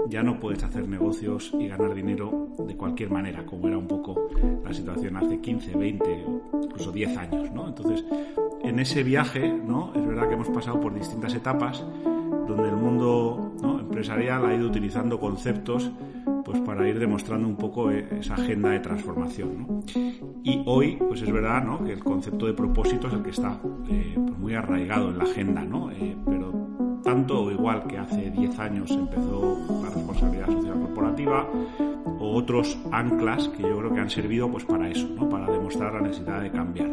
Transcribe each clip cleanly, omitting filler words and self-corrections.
Ya no puedes hacer negocios y ganar dinero de cualquier manera, como era un poco la situación hace 15, 20 o incluso 10 años, ¿no? Entonces, en ese viaje, ¿no? Es verdad que hemos pasado por distintas etapas donde el mundo, ¿no?, empresarial ha ido utilizando conceptos pues para ir demostrando un poco esa agenda de transformación, ¿no? Y hoy, pues es verdad, ¿no?, que el concepto de propósito es el que está pues muy arraigado en la agenda, ¿no? Pero tanto o igual que hace 10 años empezó la responsabilidad social corporativa, o otros anclas que yo creo que han servido pues para eso, ¿no?, para demostrar la necesidad de cambiar.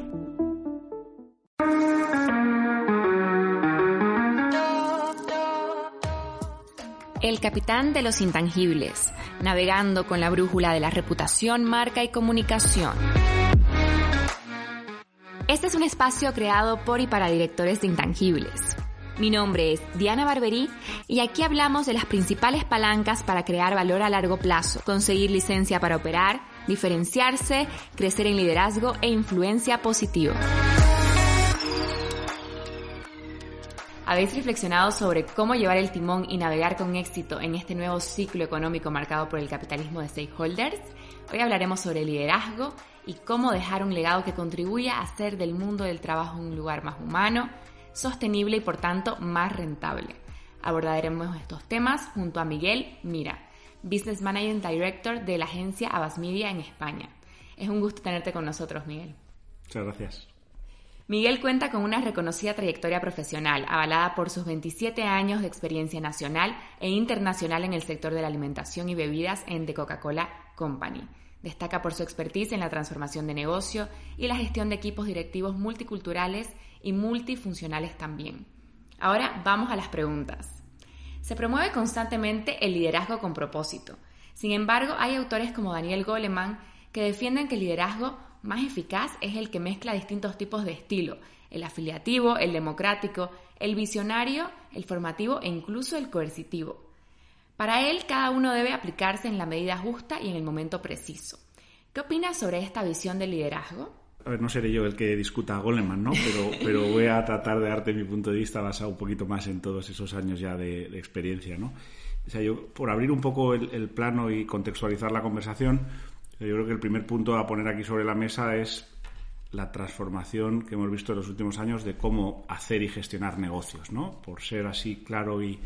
El capitán de los intangibles, navegando con la brújula de la reputación, marca y comunicación. Este es un espacio creado por y para directores de intangibles. Mi nombre es Diana Barberí y aquí hablamos de las principales palancas para crear valor a largo plazo, conseguir licencia para operar, diferenciarse, crecer en liderazgo e influencia positiva. ¿Habéis reflexionado sobre cómo llevar el timón y navegar con éxito en este nuevo ciclo económico marcado por el capitalismo de stakeholders? Hoy hablaremos sobre liderazgo y cómo dejar un legado que contribuya a hacer del mundo del trabajo un lugar más humano, sostenible y por tanto más rentable. Abordaremos estos temas junto a Miguel Mira, Business Managing Director de la agencia Abbas Media en España. Es un gusto tenerte con nosotros, Miguel. Muchas gracias. Miguel cuenta con una reconocida trayectoria profesional, avalada por sus 27 años de experiencia nacional e internacional en el sector de la alimentación y bebidas en The Coca-Cola Company. Destaca por su expertise en la transformación de negocio y la gestión de equipos directivos multiculturales y multifuncionales también. Ahora vamos a las preguntas. Se promueve constantemente el liderazgo con propósito. Sin embargo, hay autores como Daniel Goleman que defienden que el liderazgo más eficaz es el que mezcla distintos tipos de estilo: el afiliativo, el democrático, el visionario, el formativo e incluso el coercitivo. Para él, cada uno debe aplicarse en la medida justa y en el momento preciso. ¿Qué opinas sobre esta visión del liderazgo? A ver, no seré yo el que discuta a Goleman, ¿no? Pero voy a tratar de darte mi punto de vista basado un poquito más en todos esos años ya de experiencia, ¿no? O sea, yo, por abrir un poco el plano y contextualizar la conversación, yo creo que el primer punto a poner aquí sobre la mesa es la transformación que hemos visto en los últimos años de cómo hacer y gestionar negocios, ¿no? Por ser así claro y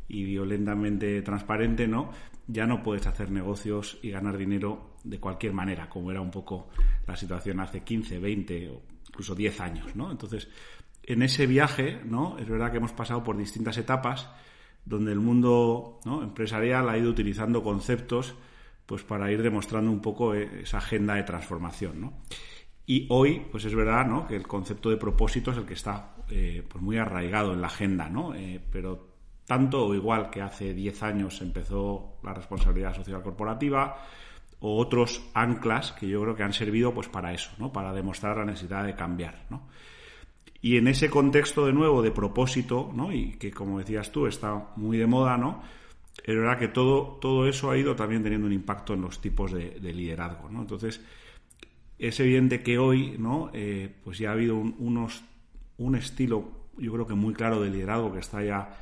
violentamente transparente, ¿no? Ya no puedes hacer negocios y ganar dinero de cualquier manera, como era un poco la situación hace 15, 20 o incluso 10 años, ¿no? Entonces, en ese viaje, ¿no?, es verdad que hemos pasado por distintas etapas donde el mundo, ¿no?, empresarial ha ido utilizando conceptos pues para ir demostrando un poco esa agenda de transformación, ¿no? Y hoy, pues es verdad, ¿no?, que el concepto de propósito es el que está pues muy arraigado en la agenda, ¿no? Pero tanto o igual que hace 10 años empezó la responsabilidad social corporativa, o otros anclas que yo creo que han servido pues para eso, ¿no?, para demostrar la necesidad de cambiar, ¿no? Y en ese contexto de nuevo de propósito, ¿no?, y que, como decías tú, está muy de moda, ¿no?, es verdad que todo eso ha ido también teniendo un impacto en los tipos de liderazgo, ¿no? Entonces, es evidente que hoy, ¿no?, pues ya ha habido un estilo, yo creo que muy claro de liderazgo que está ya,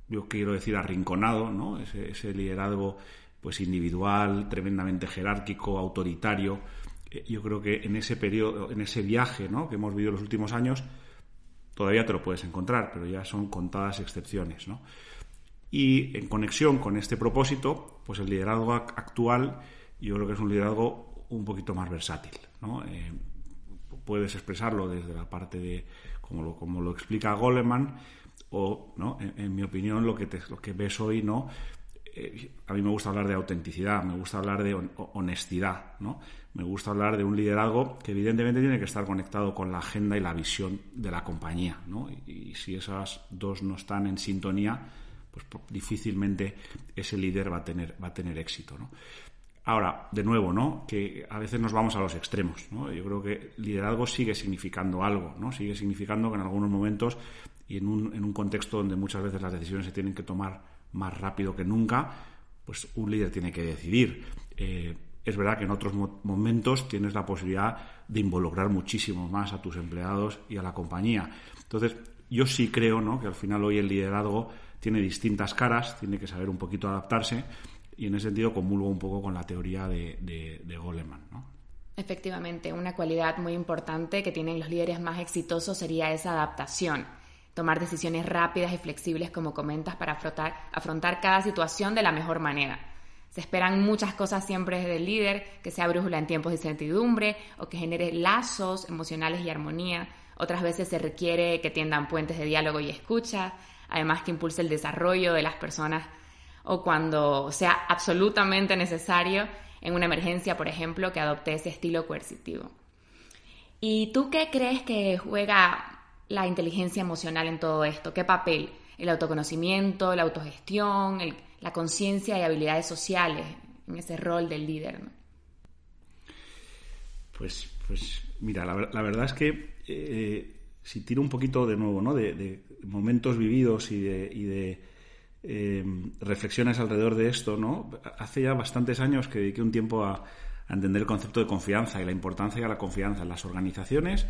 yo quiero decir, arrinconado, ¿no? Ese liderazgo pues individual, tremendamente jerárquico, autoritario. Yo creo que en ese periodo, en ese viaje, ¿no?, que hemos vivido los últimos años, todavía te lo puedes encontrar, pero ya son contadas excepciones, ¿no? Y en conexión con este propósito, pues el liderazgo actual yo creo que es un liderazgo un poquito más versátil, ¿no? Puedes expresarlo desde la parte de, como lo explica Goleman, o, ¿no?, en mi opinión, lo que ves hoy, ¿no? A mí me gusta hablar de autenticidad, me gusta hablar de honestidad, ¿no? Me gusta hablar de un liderazgo que evidentemente tiene que estar conectado con la agenda y la visión de la compañía, ¿no? Y si esas dos no están en sintonía, pues difícilmente ese líder va a tener éxito, ¿no? Ahora, de nuevo, ¿no?, que a veces nos vamos a los extremos, ¿no? Yo creo que liderazgo sigue significando algo, ¿no? Sigue significando que en algunos momentos y en un contexto donde muchas veces las decisiones se tienen que tomar más rápido que nunca, pues un líder tiene que decidir. es verdad que en otros momentos tienes la posibilidad de involucrar muchísimo más a tus empleados y a la compañía. Entonces, yo sí creo, ¿no?, que al final hoy el liderazgo tiene distintas caras, tiene que saber un poquito adaptarse, y en ese sentido comulgo un poco con la teoría de Goleman, ¿no? Efectivamente, una cualidad muy importante que tienen los líderes más exitosos sería esa adaptación. Tomar decisiones rápidas y flexibles, como comentas, para afrontar cada situación de la mejor manera. Se esperan muchas cosas siempre desde el líder, que sea brújula en tiempos de incertidumbre o que genere lazos emocionales y armonía. Otras veces se requiere que tiendan puentes de diálogo y escucha, además que impulse el desarrollo de las personas o cuando sea absolutamente necesario, en una emergencia, por ejemplo, que adopte ese estilo coercitivo. ¿Y tú qué crees que juega la inteligencia emocional en todo esto? ¿Qué papel? ¿El autoconocimiento, la autogestión, la conciencia y habilidades sociales en ese rol del líder, ¿no? Pues mira, la verdad es que si tiro un poquito de nuevo, ¿no?, de momentos vividos y de reflexiones alrededor de esto, ¿no? Hace ya bastantes años que dediqué un tiempo a entender el concepto de confianza y la importancia de la confianza en las organizaciones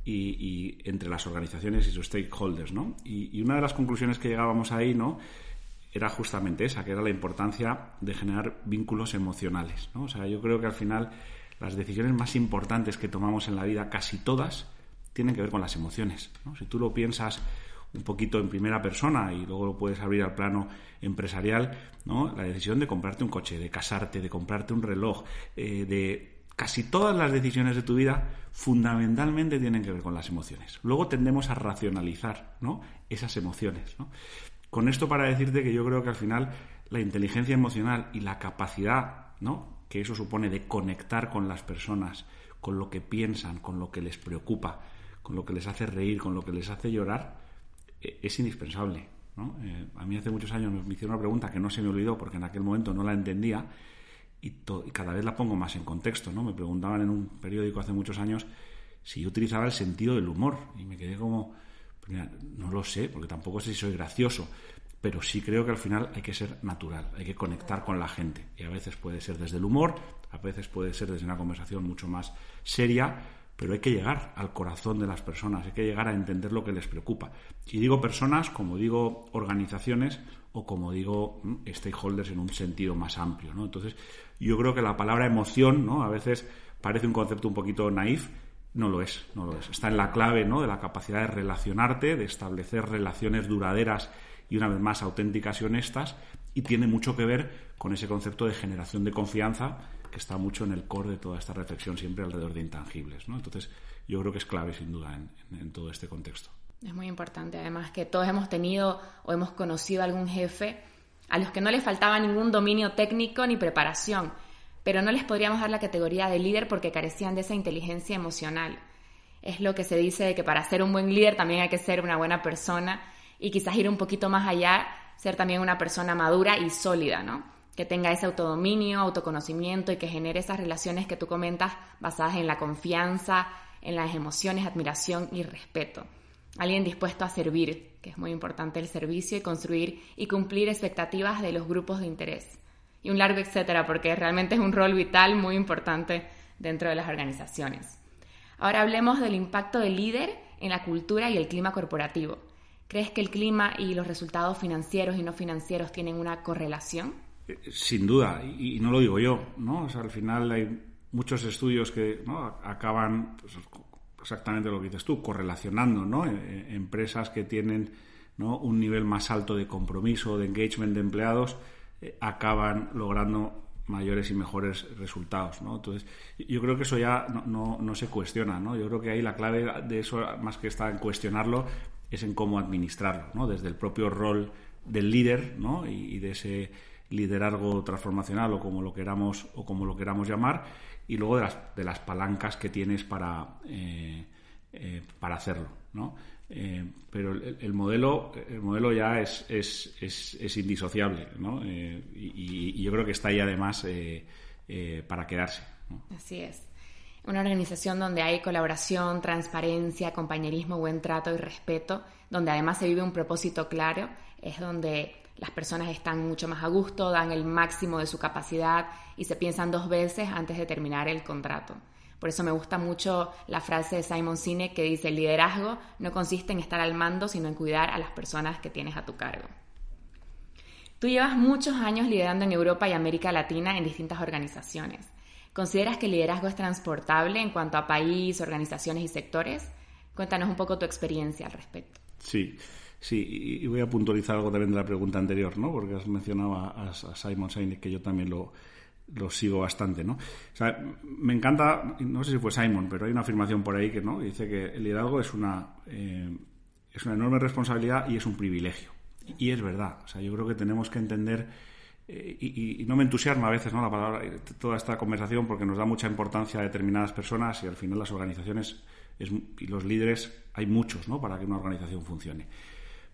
y entre las organizaciones y sus stakeholders, ¿no? Y una de las conclusiones que llegábamos ahí, ¿no?, era justamente esa, que era la importancia de generar vínculos emocionales, ¿no? O sea, yo creo que al final las decisiones más importantes que tomamos en la vida, casi todas, tienen que ver con las emociones, ¿no? Si tú lo piensas un poquito en primera persona y luego lo puedes abrir al plano empresarial, ¿no?, la decisión de comprarte un coche, de casarte, de comprarte un reloj, de casi todas las decisiones de tu vida fundamentalmente tienen que ver con las emociones. Luego tendemos a racionalizar, ¿no?, esas emociones, ¿no? Con esto para decirte que yo creo que al final la inteligencia emocional y la capacidad, ¿no?, que eso supone de conectar con las personas, con lo que piensan, con lo que les preocupa, con lo que les hace reír, con lo que les hace llorar, es indispensable, ¿no? A mí hace muchos años me hicieron una pregunta que no se me olvidó porque en aquel momento no la entendía y cada vez la pongo más en contexto, ¿no? Me preguntaban en un periódico hace muchos años si yo utilizaba el sentido del humor y me quedé como, pues mira, no lo sé, porque tampoco sé si soy gracioso, pero sí creo que al final hay que ser natural, hay que conectar con la gente y a veces puede ser desde el humor, a veces puede ser desde una conversación mucho más seria, pero hay que llegar al corazón de las personas, hay que llegar a entender lo que les preocupa. Y digo personas, como digo organizaciones o como digo stakeholders en un sentido más amplio, ¿no? Entonces, yo creo que la palabra emoción, ¿no?, a veces parece un concepto un poquito naif, no lo es. Está en la clave, ¿no?, de la capacidad de relacionarte, de establecer relaciones duraderas y una vez más auténticas y honestas, y tiene mucho que ver con ese concepto de generación de confianza que está mucho en el core de toda esta reflexión siempre alrededor de intangibles, ¿no? Entonces, yo creo que es clave, sin duda, en todo este contexto. Es muy importante, además, que todos hemos tenido o hemos conocido a algún jefe a los que no les faltaba ningún dominio técnico ni preparación, pero no les podríamos dar la categoría de líder porque carecían de esa inteligencia emocional. Es lo que se dice de que para ser un buen líder también hay que ser una buena persona y quizás ir un poquito más allá, ser también una persona madura y sólida, ¿no?, que tenga ese autodominio, autoconocimiento y que genere esas relaciones que tú comentas basadas en la confianza, en las emociones, admiración y respeto. Alguien dispuesto a servir, que es muy importante el servicio, y construir y cumplir expectativas de los grupos de interés. Y un largo etcétera, porque realmente es un rol vital muy importante dentro de las organizaciones. Ahora hablemos del impacto del líder en la cultura y el clima corporativo. ¿Crees que el clima y los resultados financieros y no financieros tienen una correlación? Sin duda, y no lo digo yo, ¿no? O sea, al final hay muchos estudios que, ¿no?, acaban, pues, exactamente lo que dices tú, correlacionando, ¿no?, empresas que tienen, ¿no?, un nivel más alto de compromiso, de engagement de empleados, acaban logrando mayores y mejores resultados, ¿no? Entonces, yo creo que eso ya no se cuestiona, ¿no? Yo creo que ahí la clave de eso, más que está en cuestionarlo, es en cómo administrarlo, ¿no? Desde el propio rol del líder, ¿no?, y de ese liderazgo transformacional o como lo queramos llamar, y luego de las palancas que tienes para hacerlo, ¿no? Pero el modelo ya es indisociable, ¿no? Y yo creo que está ahí además para quedarse, ¿no? Así es. Una organización donde hay colaboración, transparencia, compañerismo, buen trato y respeto, donde además se vive un propósito claro, es donde Las personas están mucho más a gusto, dan el máximo de su capacidad y se piensan 2 veces antes de terminar el contrato. Por eso me gusta mucho la frase de Simon Sinek que dice: el liderazgo no consiste en estar al mando, sino en cuidar a las personas que tienes a tu cargo. Tú llevas muchos años liderando en Europa y América Latina en distintas organizaciones. ¿Consideras que el liderazgo es transportable en cuanto a país, organizaciones y sectores? Cuéntanos un poco tu experiencia al respecto. Sí, y voy a puntualizar algo también de la pregunta anterior, ¿no? Porque has mencionado a Simon Sinek, que yo también lo sigo bastante, ¿no? O sea, me encanta, no sé si fue Simon, pero hay una afirmación por ahí que, ¿no?, dice que el liderazgo es una enorme responsabilidad y es un privilegio. Y es verdad. O sea, yo creo que tenemos que entender, y no me entusiasma a veces, ¿no?, la palabra, toda esta conversación, porque nos da mucha importancia a determinadas personas y al final las organizaciones y los líderes hay muchos, ¿no?, para que una organización funcione.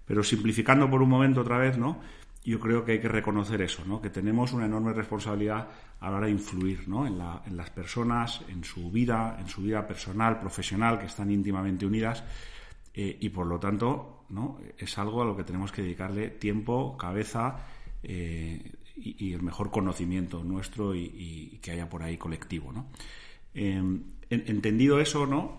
Pero simplificando por un momento otra vez, ¿no?, yo creo que hay que reconocer eso, ¿no?, que tenemos una enorme responsabilidad a la hora de influir, ¿no?, en las personas, en su vida personal, profesional, que están íntimamente unidas, y por lo tanto, ¿no?, es algo a lo que tenemos que dedicarle tiempo, cabeza y el mejor conocimiento nuestro y que haya por ahí colectivo, ¿no? Entendido eso, ¿no?,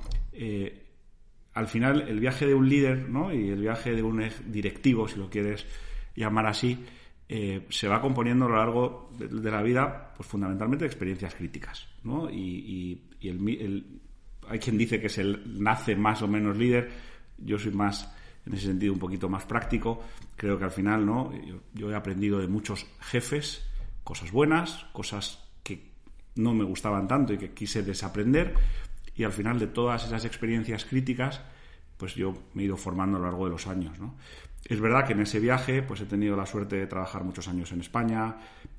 al final el viaje de un líder, ¿no?, y el viaje de un directivo, si lo quieres llamar así, se va componiendo a lo largo de la vida, pues fundamentalmente de experiencias críticas, ¿no? Y hay quien dice que se nace más o menos líder. Yo soy más, en ese sentido, un poquito más práctico. Creo que al final, ¿no?, yo he aprendido de muchos jefes cosas buenas, cosas que no me gustaban tanto y que quise desaprender, y al final de todas esas experiencias críticas, pues yo me he ido formando a lo largo de los años, ¿no? Es verdad que en ese viaje pues he tenido la suerte de trabajar muchos años en España,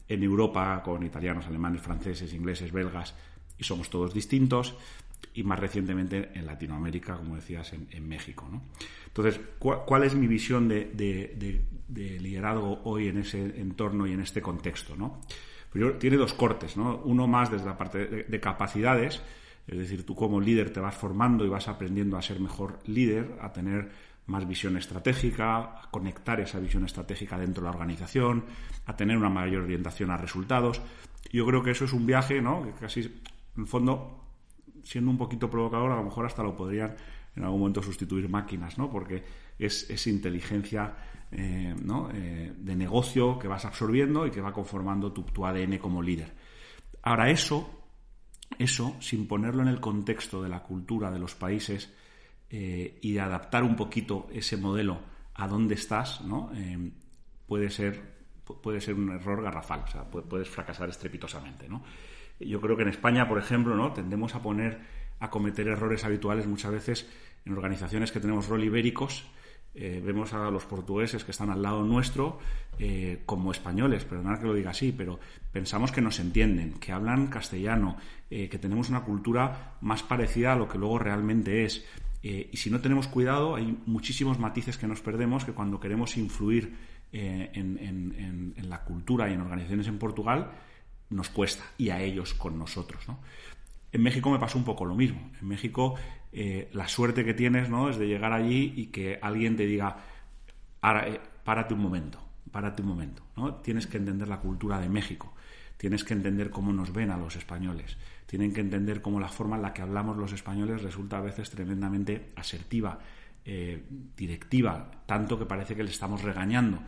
en Europa, con italianos, alemanes, franceses, ingleses, belgas, y somos todos distintos, y más recientemente en Latinoamérica, como decías, en México, ¿no? Entonces, ¿cuál es mi visión de liderazgo hoy en ese entorno y en este contexto, ¿no? Pues tiene 2 cortes, ¿no? Uno más desde la parte de capacidades, es decir, tú como líder te vas formando y vas aprendiendo a ser mejor líder, a tener más visión estratégica, a conectar esa visión estratégica dentro de la organización, a tener una mayor orientación a resultados. Yo creo que eso es un viaje, ¿no?, que casi, en el fondo, siendo un poquito provocador, a lo mejor hasta lo podrían en algún momento sustituir máquinas, ¿no?, porque es inteligencia ¿no?, de negocio que vas absorbiendo y que va conformando tu ADN como líder. Ahora, eso, sin ponerlo en el contexto de la cultura de los países y de adaptar un poquito ese modelo a dónde estás, ¿no?, puede ser un error garrafal. O sea, puedes fracasar estrepitosamente, ¿no? Yo creo que en España, por ejemplo, ¿no?, tendemos a cometer errores habituales muchas veces en organizaciones que tenemos rol ibéricos. Vemos a los portugueses que están al lado nuestro como españoles, perdonad que lo diga así, pero pensamos que nos entienden, que hablan castellano, que tenemos una cultura más parecida a lo que luego realmente es. Y si no tenemos cuidado, hay muchísimos matices que nos perdemos, que cuando queremos influir en la cultura y en organizaciones en Portugal, nos cuesta, y a ellos con nosotros, ¿no? En México me pasó un poco lo mismo. En México la suerte que tienes, ¿no?, es de llegar allí y que alguien te diga: párate un momento, ¿no? Tienes que entender la cultura de México, tienes que entender cómo nos ven a los españoles, tienen que entender cómo la forma en la que hablamos los españoles resulta a veces tremendamente asertiva, directiva, tanto que parece que le estamos regañando.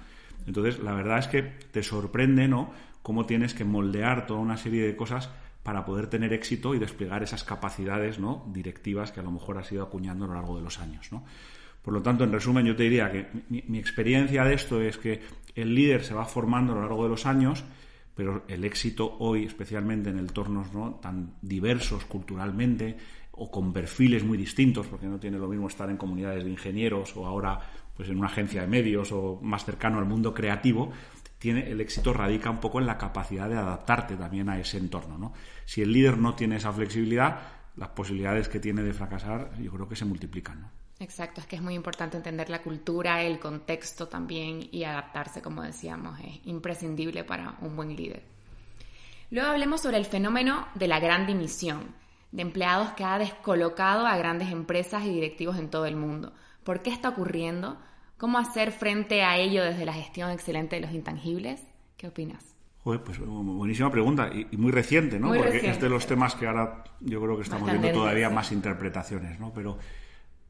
Entonces, la verdad es que te sorprende, ¿no?, cómo tienes que moldear toda una serie de cosas para poder tener éxito y desplegar esas capacidades, ¿no?, directivas que a lo mejor has ido acuñando a lo largo de los años, ¿no? Por lo tanto, en resumen, yo te diría que mi experiencia de esto es que el líder se va formando a lo largo de los años, pero el éxito hoy, especialmente en entornos, ¿no?, tan diversos culturalmente o con perfiles muy distintos, porque no tiene lo mismo estar en comunidades de ingenieros o ahora pues en una agencia de medios o más cercano al mundo creativo. El éxito radica un poco en la capacidad de adaptarte también a ese entorno, ¿no? Si el líder no tiene esa flexibilidad, las posibilidades que tiene de fracasar yo creo que se multiplican, ¿no? Exacto, es que es muy importante entender la cultura, el contexto también, y adaptarse, como decíamos, es imprescindible para un buen líder. Luego hablemos sobre el fenómeno de la gran dimisión, de empleados que ha descolocado a grandes empresas y directivos en todo el mundo. ¿Por qué está ocurriendo? ¿Cómo hacer frente a ello desde la gestión excelente de los intangibles? ¿Qué opinas? Joder, pues buenísima pregunta y muy reciente, ¿no? Muy Porque reciente, es de los temas que ahora yo creo que estamos viendo todavía más interpretaciones, ¿no? Pero,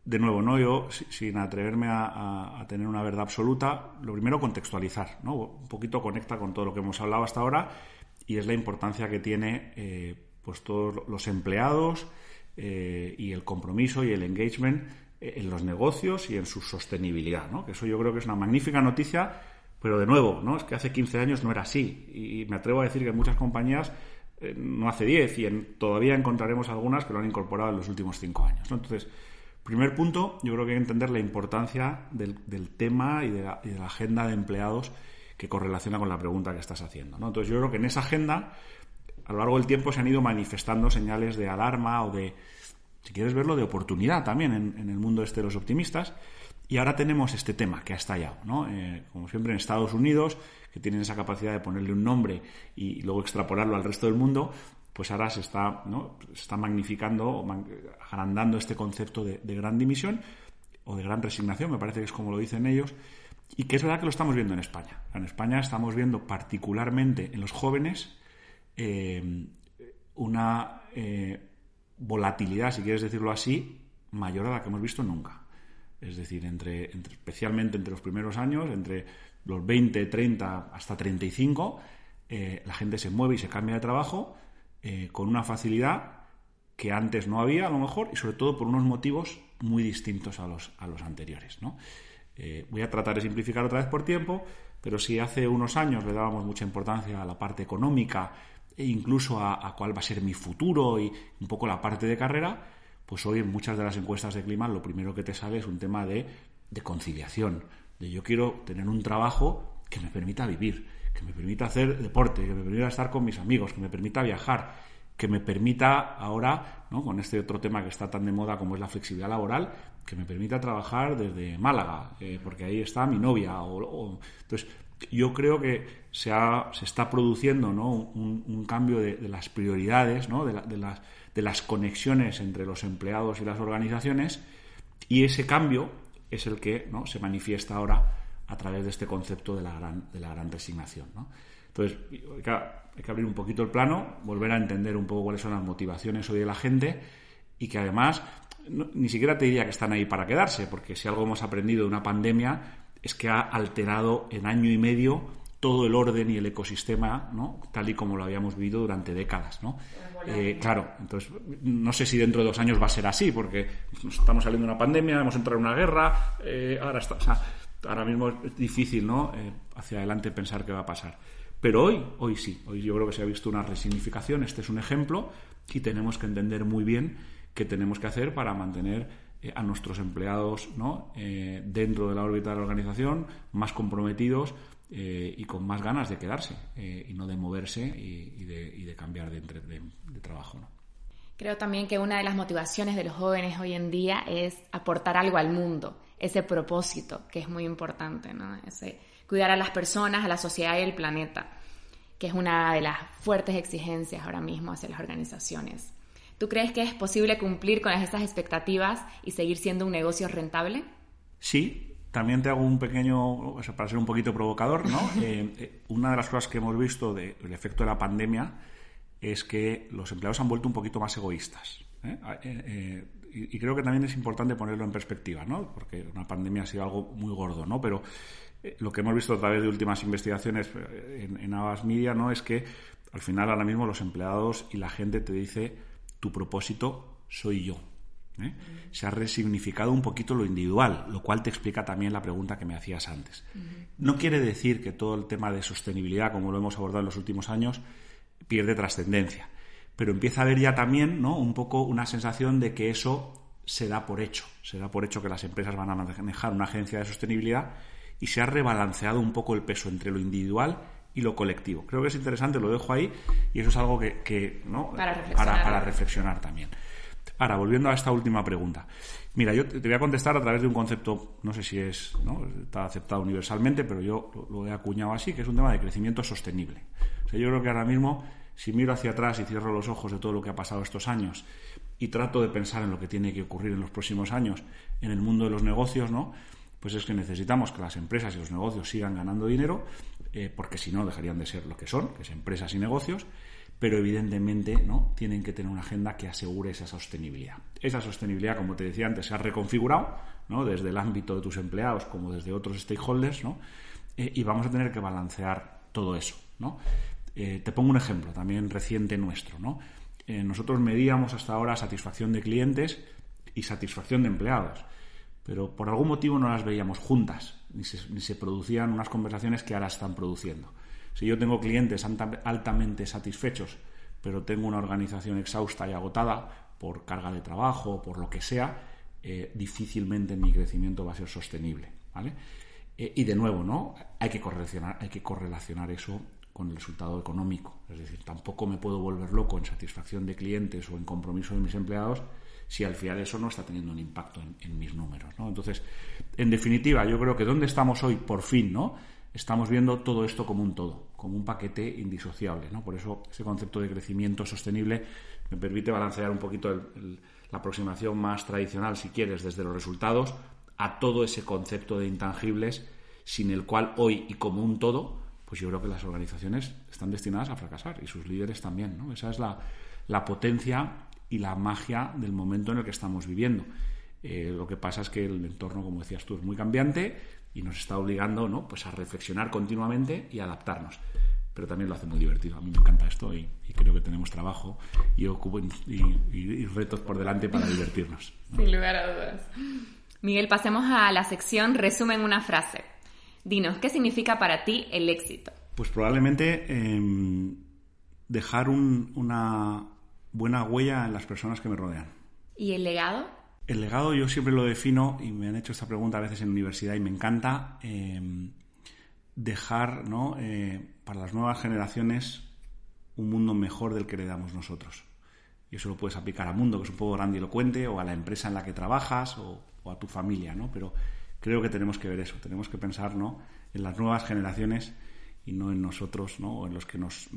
de nuevo, ¿no? Yo, sin atreverme a tener una verdad absoluta, lo primero, contextualizar, ¿no? Un poquito conecta con todo lo que hemos hablado hasta ahora y es la importancia que tiene pues todos los empleados y el compromiso y el engagement en los negocios y en su sostenibilidad, ¿no? Que eso yo creo que es una magnífica noticia. Pero de nuevo, ¿no? Es que hace 15 años no era así. Y me atrevo a decir que en muchas compañías no hace 10 y todavía encontraremos algunas que lo han incorporado en los últimos 5 años, ¿no? Entonces, primer punto, yo creo que hay que entender la importancia del tema y de la agenda de empleados que correlaciona con la pregunta que estás haciendo, ¿no? Entonces, yo creo que en esa agenda, a lo largo del tiempo, se han ido manifestando señales de alarma o de, si quieres verlo, de oportunidad también en el mundo de los optimistas. Y ahora tenemos este tema que ha estallado, ¿no? Como siempre en Estados Unidos, que tienen esa capacidad de ponerle un nombre y luego extrapolarlo al resto del mundo, pues ahora se está magnificando, agrandando este concepto de gran dimisión o de gran resignación, me parece que es como lo dicen ellos, y que es verdad que lo estamos viendo en España. En España estamos viendo particularmente en los jóvenes una volatilidad, si quieres decirlo así, mayor a la que hemos visto nunca. Es decir, especialmente entre los primeros años, entre los 20, 30 hasta 35, la gente se mueve y se cambia de trabajo con una facilidad que antes no había, a lo mejor, y sobre todo por unos motivos muy distintos a los anteriores, ¿no? Voy a tratar de simplificar otra vez por tiempo, pero si hace unos años le dábamos mucha importancia a la parte económica e incluso a cuál va a ser mi futuro y un poco la parte de carrera, pues hoy en muchas de las encuestas de clima lo primero que te sale es un tema de conciliación, de yo quiero tener un trabajo que me permita vivir, que me permita hacer deporte, que me permita estar con mis amigos, que me permita viajar, que me permita ahora, ¿no? Con este otro tema que está tan de moda como es la flexibilidad laboral, que me permita trabajar desde Málaga, porque ahí está mi novia. Entonces, yo creo que se está produciendo, ¿no? un cambio de las prioridades, ¿no? de las conexiones entre los empleados y las organizaciones, y ese cambio es el que, ¿no? se manifiesta ahora a través de este concepto de la gran resignación, ¿no? Entonces, hay que abrir un poquito el plano, volver a entender un poco cuáles son las motivaciones hoy de la gente y que además ni siquiera te diría que están ahí para quedarse, porque si algo hemos aprendido de una pandemia es que ha alterado en año y medio todo el orden y el ecosistema, ¿no? Tal y como lo habíamos vivido durante décadas, ¿no? Claro, entonces no sé si dentro de 2 años va a ser así, porque estamos saliendo de una pandemia, hemos entrado en una guerra, ahora mismo es difícil, ¿no? Hacia adelante pensar qué va a pasar. Pero hoy sí, hoy yo creo que se ha visto una resignificación, este es un ejemplo, y tenemos que entender muy bien qué tenemos que hacer para mantener a nuestros empleados, ¿no? Dentro de la órbita de la organización, más comprometidos y con más ganas de quedarse y no de moverse y de cambiar de trabajo, ¿no? Creo también que una de las motivaciones de los jóvenes hoy en día es aportar algo al mundo, ese propósito que es muy importante, ¿no? Ese cuidar a las personas, a la sociedad y al planeta, que es una de las fuertes exigencias ahora mismo hacia las organizaciones. ¿Tú crees que es posible cumplir con esas expectativas y seguir siendo un negocio rentable? Sí, también te hago un pequeño, para ser un poquito provocador, ¿no? Una de las cosas que hemos visto del efecto de la pandemia es que los empleados han vuelto un poquito más egoístas, y creo que también es importante ponerlo en perspectiva, ¿no? Porque una pandemia ha sido algo muy gordo, ¿no? Pero lo que hemos visto a través de últimas investigaciones en Avas Media, ¿no? Es que al final ahora mismo los empleados y la gente te dice tu propósito soy yo. Se ha resignificado un poquito lo individual, lo cual te explica también la pregunta que me hacías antes. No quiere decir que todo el tema de sostenibilidad, como lo hemos abordado en los últimos años, pierde trascendencia, pero empieza a haber ya también, ¿no? Un poco una sensación de que eso se da por hecho que las empresas van a manejar una agencia de sostenibilidad y se ha rebalanceado un poco el peso entre lo individual y lo colectivo. Creo que es interesante, lo dejo ahí y eso es algo que ¿no? para reflexionar también. Ahora, volviendo a esta última pregunta. Mira, yo te voy a contestar a través de un concepto, no sé si está aceptado universalmente, pero yo lo he acuñado así, que es un tema de crecimiento sostenible. O sea, yo creo que ahora mismo, si miro hacia atrás y cierro los ojos de todo lo que ha pasado estos años y trato de pensar en lo que tiene que ocurrir en los próximos años en el mundo de los negocios, ¿no? pues es que necesitamos que las empresas y los negocios sigan ganando dinero, porque si no dejarían de ser lo que son, que es empresas y negocios, pero evidentemente, ¿no?, tienen que tener una agenda que asegure esa sostenibilidad. Esa sostenibilidad, como te decía antes, se ha reconfigurado, ¿no?, desde el ámbito de tus empleados como desde otros stakeholders, ¿no?, y vamos a tener que balancear todo eso, ¿no? Te pongo un ejemplo también reciente nuestro, ¿no? Nosotros medíamos hasta ahora satisfacción de clientes y satisfacción de empleados, pero por algún motivo no las veíamos juntas, ni se producían unas conversaciones que ahora están produciendo. Si yo tengo clientes altamente satisfechos, pero tengo una organización exhausta y agotada por carga de trabajo, por lo que sea, difícilmente mi crecimiento va a ser sostenible, ¿vale? Y de nuevo, ¿no?, hay que correlacionar eso con el resultado económico. Es decir, tampoco me puedo volver loco en satisfacción de clientes o en compromiso de mis empleados si al final eso no está teniendo un impacto en mis números, ¿no? Entonces, en definitiva, yo creo que donde estamos hoy, por fin, ¿no?, estamos viendo todo esto como un todo, como un paquete indisociable, ¿no? Por eso ese concepto de crecimiento sostenible me permite balancear un poquito la aproximación más tradicional, si quieres, desde los resultados a todo ese concepto de intangibles, sin el cual hoy y como un todo, pues yo creo que las organizaciones están destinadas a fracasar y sus líderes también, ¿no? Esa es la potencia y la magia del momento en el que estamos viviendo. Lo que pasa es que el entorno, como decías tú, es muy cambiante y nos está obligando, ¿no?, pues a reflexionar continuamente y a adaptarnos. Pero también lo hace muy divertido. A mí me encanta esto y creo que tenemos trabajo y retos por delante para divertirnos, ¿no? Sin lugar a dudas. Miguel, pasemos a la sección Resumen una frase. Dinos, ¿qué significa para ti el éxito? Pues probablemente dejar una buena huella en las personas que me rodean. ¿Y el legado? El legado yo siempre lo defino, y me han hecho esta pregunta a veces en universidad y me encanta, dejar, ¿no?, para las nuevas generaciones un mundo mejor del que le damos nosotros. Y eso lo puedes aplicar al mundo, que es un poco grandilocuente, o a la empresa en la que trabajas, o a tu familia, ¿no? Pero creo que tenemos que ver eso, tenemos que pensar, ¿no?, en las nuevas generaciones y no en nosotros, ¿no?, o en los que nos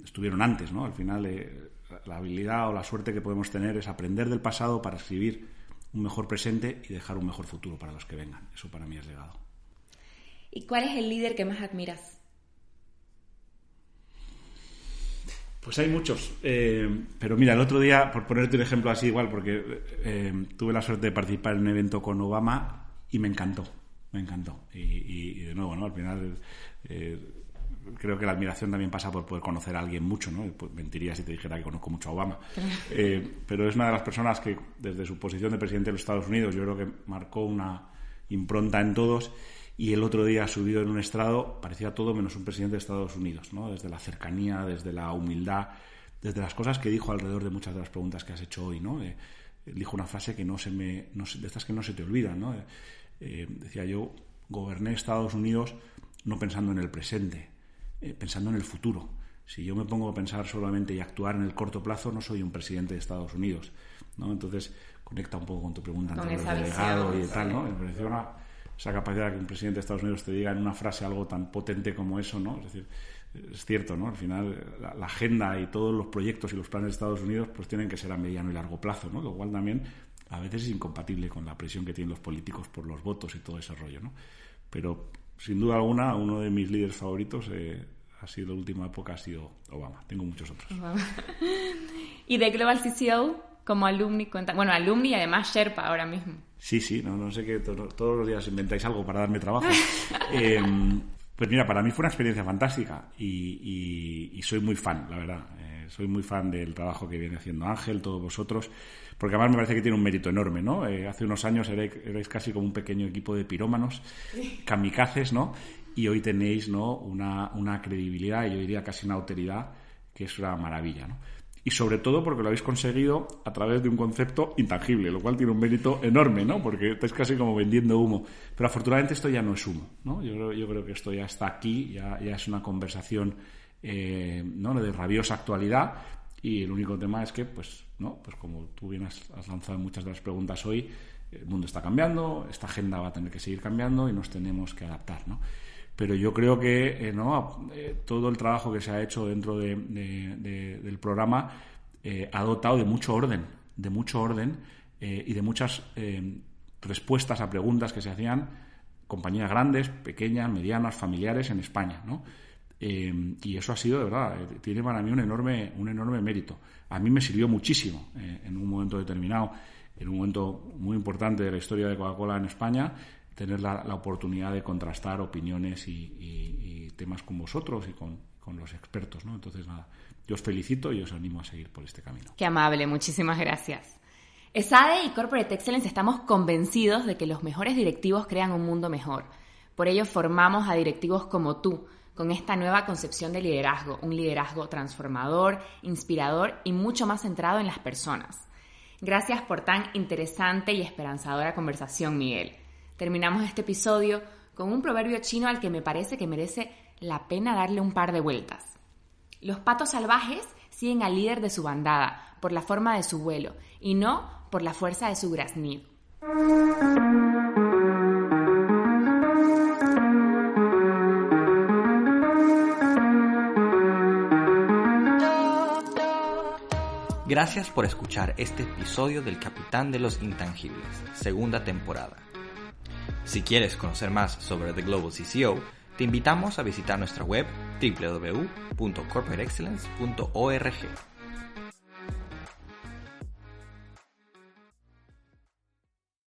estuvieron antes, ¿no? Al final, la habilidad o la suerte que podemos tener es aprender del pasado para escribir un mejor presente y dejar un mejor futuro para los que vengan. Eso para mí es legado. ¿Y cuál es el líder que más admiras? Pues hay muchos, pero mira, el otro día, por ponerte un ejemplo así igual, porque tuve la suerte de participar en un evento con Obama y me encantó. Y de nuevo, ¿no?, al final creo que la admiración también pasa por poder conocer a alguien mucho, ¿no? Pues mentiría si te dijera que conozco mucho a Obama. Pero es una de las personas que, desde su posición de presidente de los Estados Unidos, yo creo que marcó una impronta en todos. Y el otro día, subido en un estrado, parecía todo menos un presidente de Estados Unidos, ¿no? Desde la cercanía, desde la humildad, desde las cosas que dijo alrededor de muchas de las preguntas que has hecho hoy, ¿no? Dijo una frase que de estas que no se te olvidan, ¿no? Decía: yo goberné Estados Unidos no pensando en el presente, pensando en el futuro. Si yo me pongo a pensar solamente y actuar en el corto plazo, no soy un presidente de Estados Unidos, ¿no? Entonces conecta un poco con tu pregunta anterior del legado y tal, ¿no? Me pareció esa capacidad que un presidente de Estados Unidos te diga en una frase algo tan potente como eso, ¿no? Es decir, es cierto, ¿no? Al final la agenda y todos los proyectos y los planes de Estados Unidos pues tienen que ser a mediano y largo plazo, ¿no? Lo cual también a veces es incompatible con la presión que tienen los políticos por los votos y todo ese rollo, ¿no? Pero sin duda alguna uno de mis líderes favoritos ha sido, la última época ha sido Obama. Tengo muchos otros. ¿Y de Global CCO como alumni? Bueno, alumni y además Sherpa ahora mismo. Sí, no sé qué, todos los días inventáis algo para darme trabajo. Pues mira, para mí fue una experiencia fantástica y soy muy fan, la verdad. Soy muy fan del trabajo que viene haciendo Ángel, todos vosotros, porque además me parece que tiene un mérito enorme, ¿no? Hace unos años erais casi como un pequeño equipo de pirómanos, kamikazes, ¿no? Y hoy tenéis, ¿no?, una credibilidad y yo diría casi una autoridad que es una maravilla, ¿no? Y sobre todo porque lo habéis conseguido a través de un concepto intangible, lo cual tiene un mérito enorme, ¿no? Porque estáis casi como vendiendo humo. Pero afortunadamente esto ya no es humo, ¿no? Yo creo que esto ya está aquí, ya es una conversación ¿no?, de rabiosa actualidad, y el único tema es que, pues como tú bien has lanzado en muchas de las preguntas hoy, el mundo está cambiando, esta agenda va a tener que seguir cambiando y nos tenemos que adaptar, ¿no? Pero yo creo que todo el trabajo que se ha hecho dentro del programa ha dotado de mucho orden y de muchas respuestas a preguntas que se hacían compañías grandes, pequeñas, medianas, familiares en España, ¿no? Y eso ha sido, de verdad, tiene para mí un enorme mérito. A mí me sirvió muchísimo en un momento determinado, en un momento muy importante de la historia de Coca-Cola en España, tener la oportunidad de contrastar opiniones y temas con vosotros y con los expertos, ¿no? Entonces, nada, yo os felicito y os animo a seguir por este camino. Qué amable, muchísimas gracias. ESADE y Corporate Excellence estamos convencidos de que los mejores directivos crean un mundo mejor. Por ello formamos a directivos como tú, con esta nueva concepción de liderazgo, un liderazgo transformador, inspirador y mucho más centrado en las personas. Gracias por tan interesante y esperanzadora conversación, Miguel. Terminamos este episodio con un proverbio chino al que me parece que merece la pena darle un par de vueltas. Los patos salvajes siguen al líder de su bandada por la forma de su vuelo y no por la fuerza de su graznido. Gracias por escuchar este episodio del Capitán de los Intangibles, segunda temporada. Si quieres conocer más sobre The Global CCO, te invitamos a visitar nuestra web www.corporateexcellence.org.